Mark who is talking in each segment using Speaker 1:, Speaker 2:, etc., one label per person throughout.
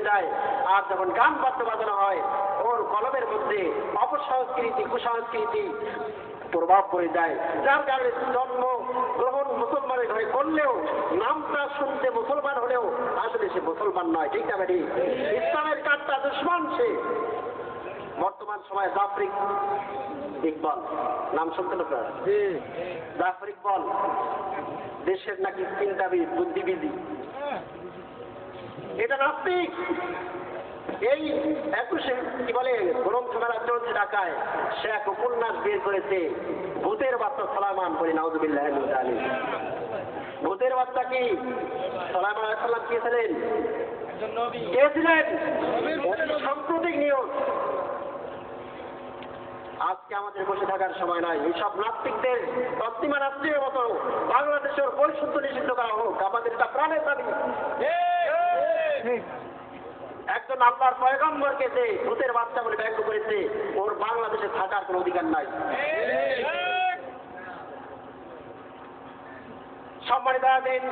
Speaker 1: যায়। আর যখন গান বাদ্য বাজানো হয় ওর কলমের মধ্যে অপসংস্কৃতি কুসংস্কৃতি প্রভাব পড়ে যায়, যার কারণে জন্ম গ্রহণ মুসলমানের ঘরে করলেও নামটা শুনতে মুসলমান হলেও আসলে সে মুসলমান নয়। ঠিক না ভাই? ইসলামের কাঠটা দুশ্মন সে। বর্তমান সময়ে জাফর ইকবাল নাম শুনতেন আপনারা? জাফর ইকবাল দেশের নাকি চিন্তাবিদ বুদ্ধিবিদ, এটা নাস্তিক। এই 21 কি বলে গ্রন্থমেলা চলছে ঢাকায়, সে এক উপন্যাস বের করেছে ভূতের বাচ্চা সুলাইমান বলি নাউযুবিল্লাহ মিন যালিক। ভূতের বাচ্চা কি সুলাইমান আলাইহিস সালাম কে ছিলেন? কে ছিলেন? সাম্প্রতিক নিয়ম। আজকে আমাদের বসে থাকার সময় নাই। এইসব নাস্তিকদের পশ্চিমা রাষ্ট্রের মতো বাংলাদেশের বৈশুদ্ধ নিষিদ্ধ করা হোক, আমাদের এটা প্রাণের দাবি। একজন আল্লাহর পয়গম্বরকে যে ভূতের বাচ্চা বলে ব্যঙ্গ করেছে, ওর বাংলাদেশে থাকার কোনো অধিকার নাই। সম্মানিত আছেন,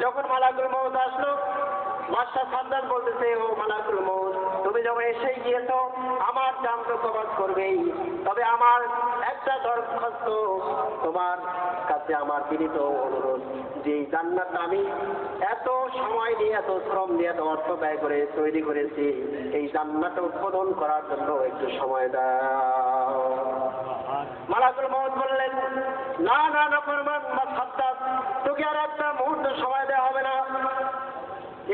Speaker 1: যখন মালাকুল মউত আসলো, বাদশাহ সাদ্দাত বলতেছে, ও মালাকুল মউত, তুমি যখন এসেই গিয়েছো আমার জান তো কবজ করবেই, তবে আমার একটা দরখাস্ত, তোমার কাছে আমার বিনীত অনুরোধ, যে জান্নাত আমি এত সময় নিয়ে এত শ্রম নিয়ে এত অর্থ ব্যয় করে তৈরি করেছি, এই জান্নাত উদ্বোধন করার জন্য একটু সময় দাও। মালাকুল মউত বললেন, না না না ফরমান সাদ্দাত, তোকে আর একটা মুহূর্ত সময় দেওয়া হবে না।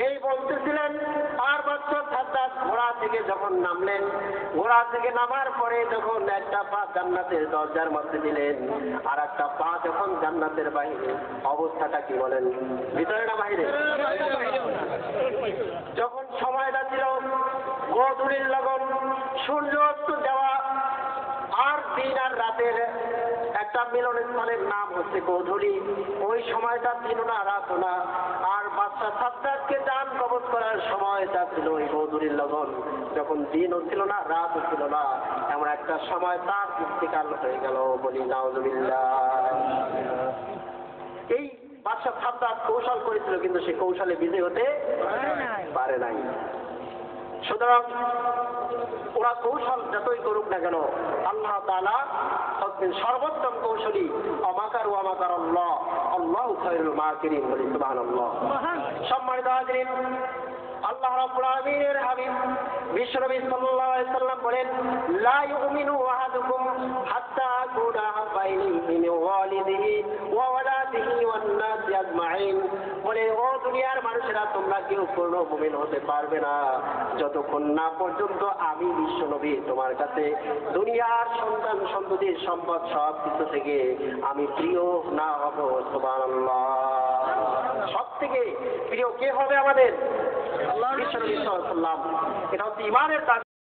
Speaker 1: এই বলতেছিলেন, আর বাদশাহ সাদ্দাত ঘোড়া থেকে যখন নামলেন, ঘোড়া থেকে নামার পরে যখন একটা পা জান্নাতের দরজার মধ্যে দিলেন, আর একটা পা যখন জান্নাতের বাহিরে, অবস্থাটা কি বলেন? ভিতরে না বাহিরে? যখন সময়টা ছিল গোধূলির লগন, সূর্য অস্ত যাওয়া, আর দিন আর রাতের একটা মিলনস্থলের নাম হচ্ছে গোধূলি। ওই সময়টা ছিল না, রাত না। আর বাদশাহ সাদ্দাতকে জান কবজ করার সময়টা ছিল ওই গোধূলির লগন, যখন দিনও ছিল না রাতও ছিল না, এমন একটা সময় তার ইন্তেকাল হয়ে গেল বলি নাউযুবিল্লাহ। এই বাদশাহ সাদ্দাত কৌশল করেছিল, কিন্তু সে কৌশলে বিজয়ী হতে পারে নাই। সুতরাং ওরা কৌশল যতই করুক না কেন, আল্লাহ তাআলা হচ্ছেন সর্বোত্তম কৌশলী। অমাকারু আমাকার আল্লাহ, আল্লাহু খায়রুল মাকিরিন বলি সুবহানাল্লাহ। সম্মানিত হাজিরিন, আল্লাহ রাব্বুল আলামিনের হাবিব বিশ্বনবী সাল্লাল্লাহু আলাইহি সাল্লাম বলেন, লা ইউমিনু আহাদুকুম হাত্তা আকুনা আহাব্বা ইলাইহি মিন ওয়ালিদিহি ওয়া ওয়ালাদিহি ওয়ান নাসি আজমাইন। বলে, ও দুনিয়ার মানুষেরা, তোমরা কেউ পূর্ণ মুমিন হতে পারবে না যতক্ষণ না পর্যন্ত আমি বিশ্বনবী তোমার কাছে দুনিয়ার সন্তান সন্ততির সম্পদ সব কিছু থেকে আমি প্রিয় না হব। সুবহানাল্লাহ। সব থেকে প্রিয় কে হবে আমাদের? বিশ্বনবী সাল্লাল্লাহু আলাইহি ওয়াসাল্লাম। এটা হচ্ছে ঈমানের